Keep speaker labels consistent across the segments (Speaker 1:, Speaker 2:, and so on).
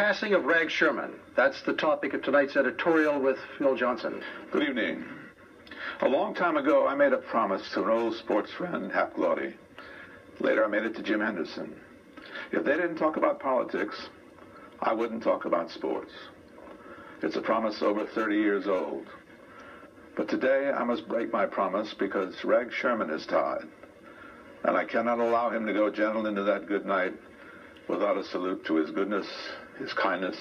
Speaker 1: passing of Rag Scheuermann. That's the topic of tonight's editorial with Phil Johnson.
Speaker 2: Good evening. A long time ago, I made a promise to an old sports friend, Hap Glaude. Later, I made it to Jim Henderson. If they didn't talk about politics, I wouldn't talk about sports. It's a promise over 30 years old. But today, I must break my promise because Rag Scheuermann is tied. And I cannot allow him to go gentle into that good night without a salute to his goodness, his kindness,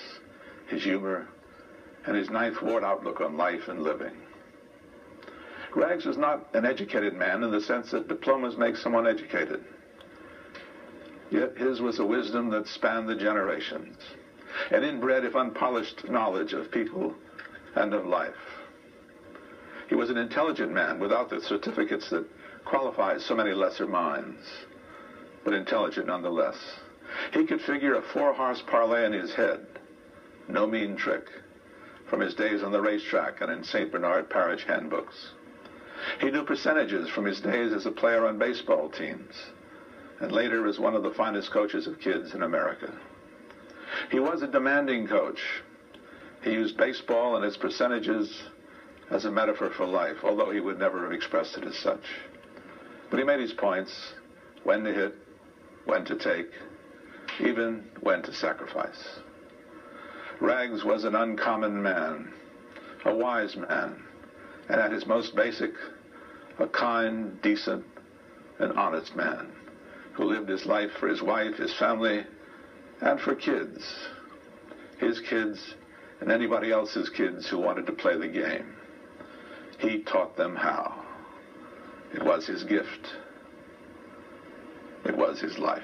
Speaker 2: his humor, and his Ninth Ward outlook on life and living. Rags was not an educated man in the sense that diplomas make someone educated. Yet his was a wisdom that spanned the generations, an inbred, if unpolished, knowledge of people and of life. He was an intelligent man without the certificates that qualify so many lesser minds, but intelligent nonetheless. He could figure a 4-horse parlay in his head, no mean trick, from his days on the racetrack and in St. Bernard Parish handbooks. He knew percentages from his days as a player on baseball teams, and later as one of the finest coaches of kids in America. He was a demanding coach. He used baseball and its percentages as a metaphor for life, although he would never have expressed it as such. But he made his points, when to hit, when to take, even when to sacrifice. Rags was an uncommon man, a wise man, and at his most basic, a kind, decent, and honest man who lived his life for his wife, his family, and for kids, his kids and anybody else's kids who wanted to play the game. He taught them how. It was his gift. It was his life.